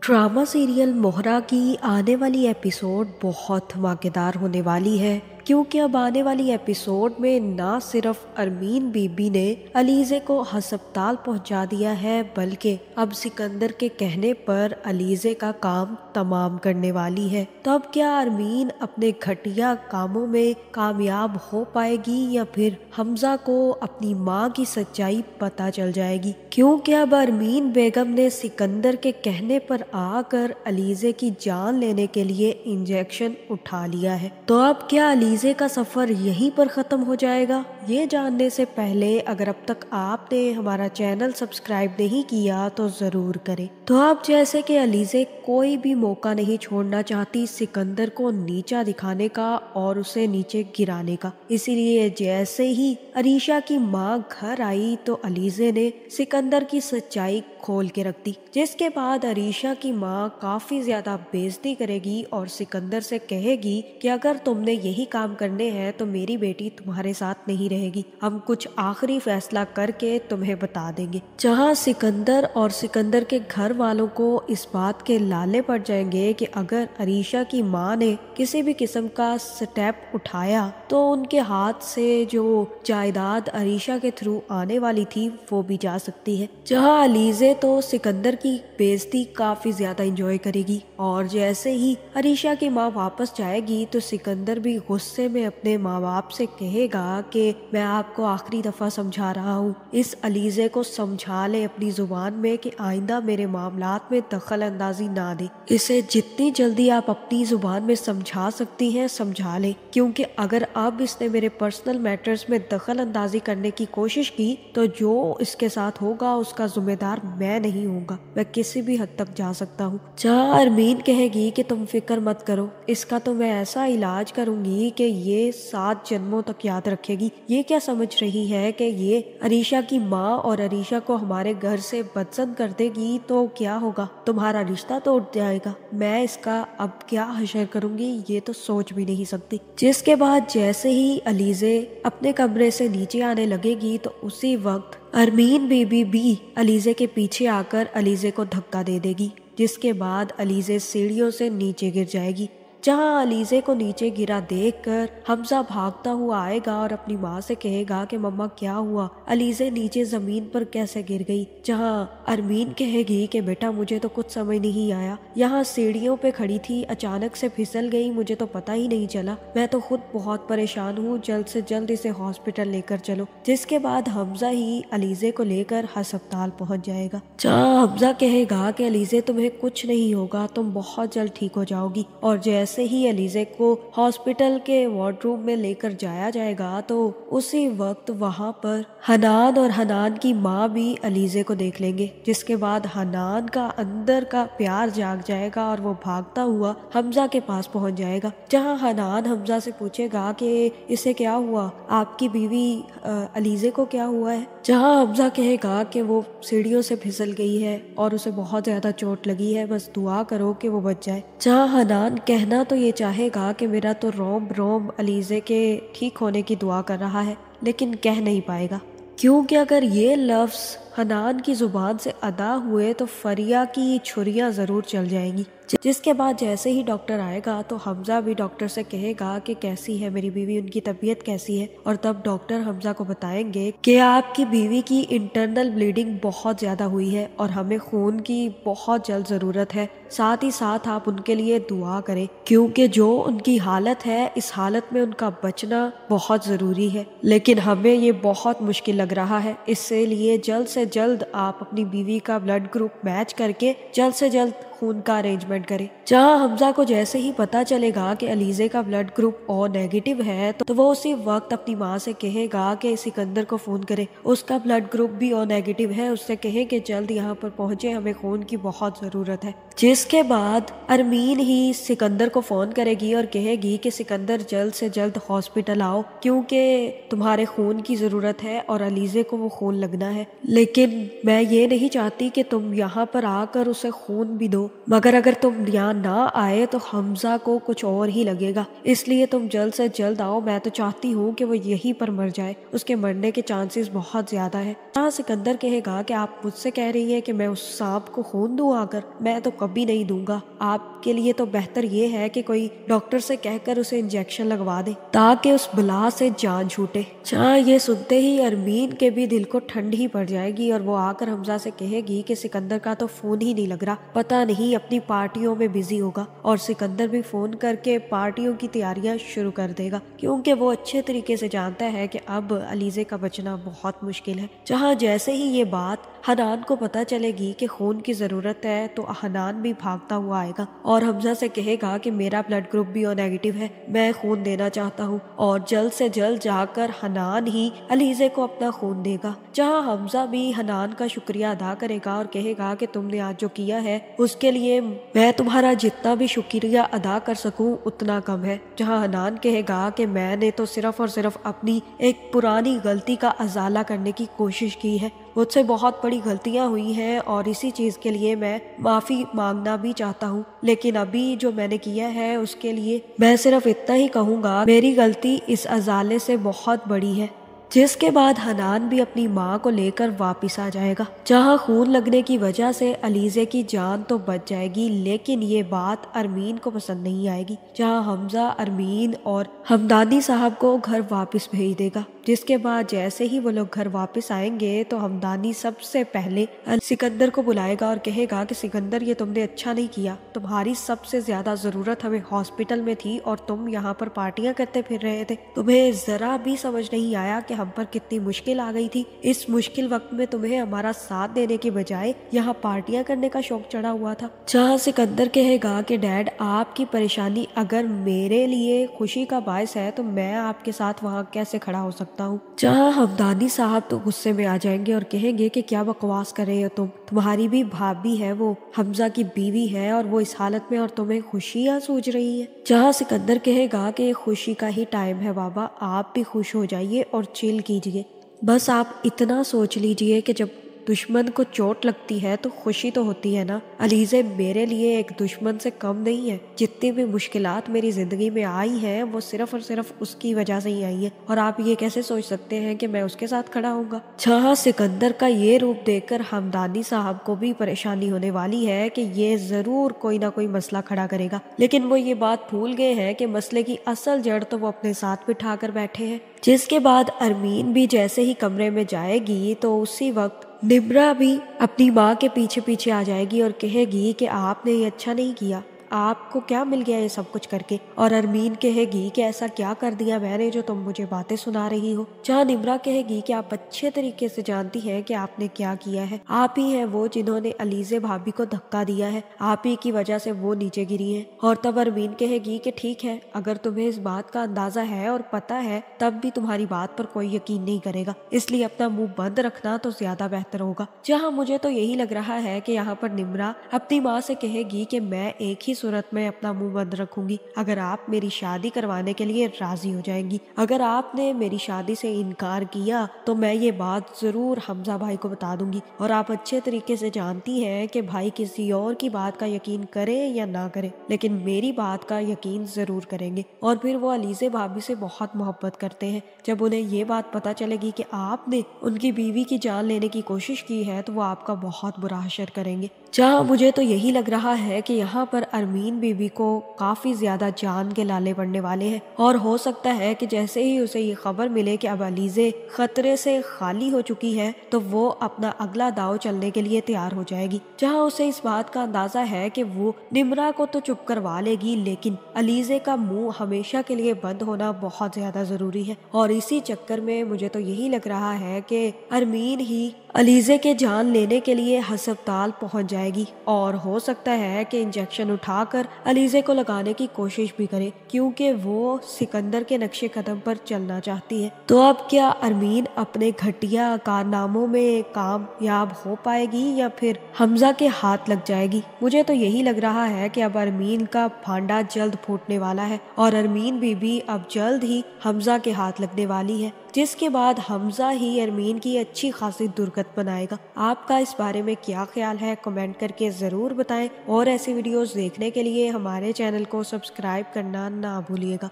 Drama serial मोहरा की आने वाली एपिसोड बहुत धमाकेदार होने वाली है, क्योंकि अब आने वाली एपिसोड में ना सिर्फ अरमीन बीबी ने अलीज़े को हस्पताल पहुंचा दिया है, बल्कि अब सिकंदर के कहने पर अलीज़े का काम तमाम करने वाली है। तो अब क्या अरमीन अपने घटिया कामों में कामयाब हो पाएगी या फिर हमजा को अपनी माँ की सच्चाई पता चल जाएगी? क्योंकि अब अरमीन बेगम ने सिकंदर के कहने पर आकर अलीज़े की जान लेने के लिए इंजेक्शन उठा लिया है। तो अब क्या अलीज़े का सफर यहीं पर खत्म हो जाएगा? ये जानने से पहले अगर अब तक आपने हमारा चैनल सब्सक्राइब नहीं किया तो जरूर करें। तो अब जैसे कि अलीज़े कोई भी मौका नहीं छोड़ना चाहती सिकंदर को नीचा दिखाने का और उसे नीचे गिराने का, इसीलिए जैसे ही अरीशा की माँ घर आई तो अलीज़े ने सिकंदर की सच्चाई खोल के रख दी, जिसके बाद अरीशा की माँ काफी ज्यादा बेइज्जती करेगी और सिकंदर से कहेगी कि अगर तुमने यही काम करने हैं तो मेरी बेटी तुम्हारे साथ नहीं रहेगी, हम कुछ आखिरी फैसला करके तुम्हें बता देंगे। जहाँ सिकंदर और सिकंदर के घर वालों को इस बात के लाले पड़ जाएंगे कि अगर अरीशा की माँ ने किसी भी किस्म का स्टेप उठाया तो उनके हाथ से जो जायदाद अरीशा के थ्रू आने वाली थी वो भी जा सकती है। जहाँ अलीज़े तो सिकंदर की बेइज्जती काफी ज्यादा एंजॉय करेगी और जैसे ही अरीशा की माँ वापस जाएगी तो सिकंदर भी गुस्से में अपने माँ बाप से कहेगा कि मैं आपको आखिरी दफा समझा रहा हूँ, इस अलीज़े को समझा ले अपनी जुबान में कि आइंदा मेरे मामलात में दखल अंदाजी ना दे। इसे जितनी जल्दी आप अपनी जुबान में समझा सकती हैं समझा ले, क्योंकि अगर अब इसने मेरे पर्सनल मैटर्स में दखल अंदाजी करने की कोशिश की तो जो इसके साथ होगा उसका जिम्मेदार मैं नहीं होगा, मैं किसी भी हद तक जा सकता हूँ। जहाँ अरमीन कहेगी कि तुम फिक्र मत करो, इसका तो मैं ऐसा इलाज करूंगी कि ये 7 जन्मों तक याद रखेगी। ये क्या समझ रही है कि ये अरीशा की माँ और अरीशा को हमारे घर से बदसंग कर देगी तो क्या होगा, तुम्हारा रिश्ता तो उठ जाएगा। मैं इसका अब क्या हशर करूंगी ये तो सोच भी नहीं सकती। जिसके बाद जैसे ही अलीज़े अपने कमरे से नीचे आने लगेगी तो उसी वक्त अरमीन बीबी भी अलीज़े के पीछे आकर अलीज़े को धक्का दे देगी, जिसके बाद अलीज़े सीढ़ियों से नीचे गिर जाएगी। जहाँ अलीज़े को नीचे गिरा देखकर हमजा भागता हुआ आएगा और अपनी माँ से कहेगा कि मम्मा क्या हुआ, अलीज़े नीचे जमीन पर कैसे गिर गई। जहाँ अरमीन कहेगी कि बेटा मुझे तो कुछ समझ नहीं आया, यहाँ सीढ़ियों पे खड़ी थी अचानक से फिसल गई, मुझे तो पता ही नहीं चला, मैं तो खुद बहुत परेशान हूँ, जल्द से जल्द इसे हॉस्पिटल लेकर चलो। जिसके बाद हमजा ही अलीज़े को लेकर अस्पताल पहुँच जाएगा। जहाँ हमजा कहेगा कि अलीज़े तुम्हें कुछ नहीं होगा, तुम बहुत जल्द ठीक हो जाओगी। और जैसे ही अलीज़े को हॉस्पिटल के वार्डरूम में लेकर जाया जाएगा तो उसी वक्त वहां पर हनान और हनान की माँ भी अलीज़े को देख लेंगे, जिसके बाद हनान का अंदर का प्यार जाग जाएगा और वो भागता हुआ हमजा के पास पहुंच जाएगा। जहां हनान हमजा से पूछेगा कि इसे क्या हुआ, आपकी बीवी अलीज़े को क्या हुआ है। जहां हमजा कहेगा कि वो सीढ़ियों से फिसल गई है और उसे बहुत ज्यादा चोट लगी है, बस दुआ करो कि वो बच जाए। जहां हनान कहना तो ये चाहेगा कि मेरा तो रोम रोम अलीज़े के ठीक होने की दुआ कर रहा है, लेकिन कह नहीं पाएगा, क्योंकि अगर ये लफ्ज़ हनान की जुबान से अदा हुए तो फरिया की छुरियां जरूर चल जाएंगी। जिसके बाद जैसे ही डॉक्टर आएगा तो हमजा भी डॉक्टर से कहेगा कि कैसी है मेरी बीवी, उनकी तबीयत कैसी है। और तब डॉक्टर हमजा को बताएंगे कि आपकी बीवी की इंटरनल ब्लीडिंग बहुत ज्यादा हुई है और हमें खून की बहुत जल्द जरूरत है, साथ ही साथ आप उनके लिए दुआ करें, क्योंकि जो उनकी हालत है इस हालत में उनका बचना बहुत जरूरी है, लेकिन हमें ये बहुत मुश्किल लग रहा है, इसलिए जल्द से जल्द आप अपनी बीवी का ब्लड ग्रुप मैच करके जल्द से जल्द खून का अरेंजमेंट करें। जहां हमजा को जैसे ही पता चलेगा कि अलीज़े का ब्लड ग्रुप ओ नेगेटिव है तो वो उसी वक्त अपनी माँ से कहेगा कि सिकंदर को फोन करे, उसका ब्लड ग्रुप भी ओ नेगेटिव है, उससे कहे कि जल्द यहाँ पर पहुंचे, हमें खून की बहुत जरूरत है। जिसके बाद अरमीन ही सिकंदर को फोन करेगी और कहेगी कि सिकंदर जल्द से जल्द हॉस्पिटल आओ, क्योंकि तुम्हारे खून की जरूरत है और अलीज़े को वो खून लगना है, लेकिन मैं ये नहीं चाहती कि तुम यहाँ पर आकर उसे खून भी दो, मगर अगर तुम यहाँ ना आए तो हमजा को कुछ और ही लगेगा, इसलिए तुम जल्द से जल्द आओ। मैं तो चाहती हूँ कि वो यहीं पर मर जाए, उसके मरने के चांसेस बहुत ज्यादा है। जहाँ सिकंदर कहेगा कि आप मुझसे कह रही हैं कि मैं उस सांप को खून दूं आकर, मैं तो कभी नहीं दूंगा। आपके लिए तो बेहतर ये है कि कोई डॉक्टर से कहकर उसे इंजेक्शन लगवा दे ताकि उस बला से जान छूटे। जहाँ ये सुनते ही अरमीन के भी दिल को ठंड ही पड़ जाएगी और वो आकर हमजा से कहेगी कि सिकंदर का तो फोन ही नहीं लग रहा, पता नहीं अपनी पार्टियों में बिजी होगा। और सिकंदर भी फोन करके पार्टियों की तैयारियां शुरू कर देगा, क्योंकि वो अच्छे तरीके से जानता है कि अब अलीजे का बचना बहुत मुश्किल है। जहाँ जैसे ही ये बात हनान को पता चलेगी कि खून की जरूरत है तो हनान भी भागता हुआ आएगा और हमजा से कहेगा कि मेरा ब्लड ग्रुप भी ओ नेगेटिव है, मैं खून देना चाहता हूँ। और जल्द से जल्द जाकर हनान ही अलीजे को अपना खून देगा। जहाँ हमजा भी हनान का शुक्रिया अदा करेगा और कहेगा कि तुमने आज जो किया है उसके लिए मैं तुम्हारा जितना भी शुक्रिया अदा कर सकूं उतना कम है। जहाँ हनान कहेगा कि मैंने तो सिर्फ और सिर्फ अपनी एक पुरानी गलती का अजाला करने की कोशिश की है, मुझसे बहुत बड़ी गलतियां हुई हैं और इसी चीज़ के लिए मैं माफ़ी मांगना भी चाहता हूँ, लेकिन अभी जो मैंने किया है उसके लिए मैं सिर्फ इतना ही कहूँगा, मेरी गलती इस अजाले से बहुत बड़ी है। जिसके बाद हनान भी अपनी माँ को लेकर वापस आ जाएगा। जहाँ खून लगने की वजह से अलीजे की जान तो बच जाएगी, लेकिन ये बात अरमीन को पसंद नहीं आएगी। जहाँ हमजा अरमीन और हमदानी साहब को घर वापस भेज देगा। जिसके बाद जैसे ही वो लोग घर वापस आएंगे तो हमदानी सबसे पहले सिकंदर को बुलाएगा और कहेगा कि सिकंदर, ये तुमने अच्छा नहीं किया, तुम्हारी सबसे ज्यादा जरूरत हमें हॉस्पिटल में थी और तुम यहाँ पर पार्टियां करते फिर रहे थे। तुम्हें जरा भी समझ नहीं आया कि हम पर कितनी मुश्किल आ गई थी। इस मुश्किल वक्त में तुम्हें हमारा साथ देने की बजाय यहाँ पार्टियां करने का शौक चढ़ा हुआ था। जहाँ सिकंदर कहेगा कि डैड, आपकी परेशानी अगर मेरे लिए खुशी का बायस है तो मैं आपके साथ वहाँ कैसे खड़ा हो सकता हूँ। जहाँ हमदानी साहब तो गुस्से में आ जाएंगे और कहेंगे कि क्या बकवास कर रहे हो तुम, तुम्हारी भी भाभी है, वो हमजा की बीवी है और वो इस हालत में और तुम्हें खुशियाँ सूझ रही है। जहाँ सिकंदर कहेगा कि खुशी का ही टाइम है बाबा, आप भी खुश हो जाइए और चिल कीजिए। बस आप इतना सोच लीजिए कि जब दुश्मन को चोट लगती है तो खुशी तो होती है ना। अलीजे मेरे लिए एक दुश्मन से कम नहीं है। जितनी भी मुश्किलात मेरी जिंदगी में आई हैं वो सिर्फ और सिर्फ उसकी वजह से ही आई है और आप ये कैसे सोच सकते हैं कि मैं उसके साथ खड़ा होऊंगा। जहाँ सिकंदर का ये रूप देखकर हमदानी साहब को भी परेशानी होने वाली है कि ये जरूर कोई ना कोई मसला खड़ा करेगा, लेकिन वो ये बात भूल गए हैं कि मसले की असल जड़ तो वो अपने साथ बिठा कर बैठे हैं। जिसके बाद अरमीन भी जैसे ही कमरे में जाएगी तो उसी वक्त निम्रा भी अपनी माँ के पीछे पीछे आ जाएगी और कहेगी कि आपने ये अच्छा नहीं किया, आपको क्या मिल गया ये सब कुछ करके। और अरमीन कहेगी कि ऐसा क्या कर दिया मैंने जो तुम मुझे बातें सुना रही हो। जहाँ निम्रा कहेगी कि आप अच्छे तरीके से जानती हैं कि आपने क्या किया है, आप ही हैं वो जिन्होंने अलीजे भाभी को धक्का दिया है, आप ही की वजह से वो नीचे गिरी है। और तब अरमीन कहेगी कि ठीक है, अगर तुम्हें इस बात का अंदाजा है और पता है तब भी तुम्हारी बात पर कोई यकीन नहीं करेगा, इसलिए अपना मुंह बंद रखना तो ज्यादा बेहतर होगा। जहाँ मुझे तो यही लग रहा है कि यहाँ पर निम्रा अपनी माँ से कहेगी कि मैं एक ही सूरत में अपना मुंह बंद रखूंगी अगर आप मेरी शादी करवाने के लिए राजी हो जाएंगी। अगर आपने मेरी शादी से इनकार किया तो मैं ये बात जरूर हमजा भाई को बता दूंगी और आप अच्छे तरीके से जानती हैं कि भाई किसी और की बात का यकीन करे या ना करे, लेकिन मेरी बात का यकीन जरूर करेंगे। और फिर वो अलीजे भाभी से बहुत मोहब्बत करते हैं। जब उन्हें ये बात पता चलेगी कि आपने उनकी बीवी की जान लेने की कोशिश की है तो वो आपका बहुत बुरा हशर करेंगे। जहाँ मुझे तो यही लग रहा है कि यहाँ पर अरमीन बीबी को काफी ज्यादा जान के लाले पड़ने वाले हैं और हो सकता है कि जैसे ही उसे ये खबर मिले कि अब अलीजे खतरे से खाली हो चुकी है तो वो अपना अगला दाव चलने के लिए तैयार हो जाएगी। जहाँ उसे इस बात का अंदाजा है कि वो निम्रा को तो चुप करवा लेगी, लेकिन अलीजे का मुंह हमेशा के लिए बंद होना बहुत ज्यादा जरूरी है। और इसी चक्कर में मुझे तो यही लग रहा है कि अरमीन ही अलीजे के जान लेने के लिए हस्पताल पहुंच जाएगी और हो सकता है कि इंजेक्शन उठाकर अलीजे को लगाने की कोशिश भी करे, क्योंकि वो सिकंदर के नक्शे कदम पर चलना चाहती है। तो अब क्या अरमीन अपने घटिया कारनामों में कामयाब हो पाएगी या फिर हमजा के हाथ लग जाएगी? मुझे तो यही लग रहा है कि अब अरमीन का भांडा जल्द फूटने वाला है और अरमीन बीबी अब जल्द ही हमजा के हाथ लगने वाली है। جس کے بعد حمزہ ہی ارمین کی اچھی خاصی درگت بنائے گا۔ آپ کا اس بارے میں کیا خیال ہے کمنٹ کر کے ضرور بتائیں، اور ایسی ویڈیوز دیکھنے کے لیے ہمارے چینل کو سبسکرائب کرنا نہ بھولیے گا۔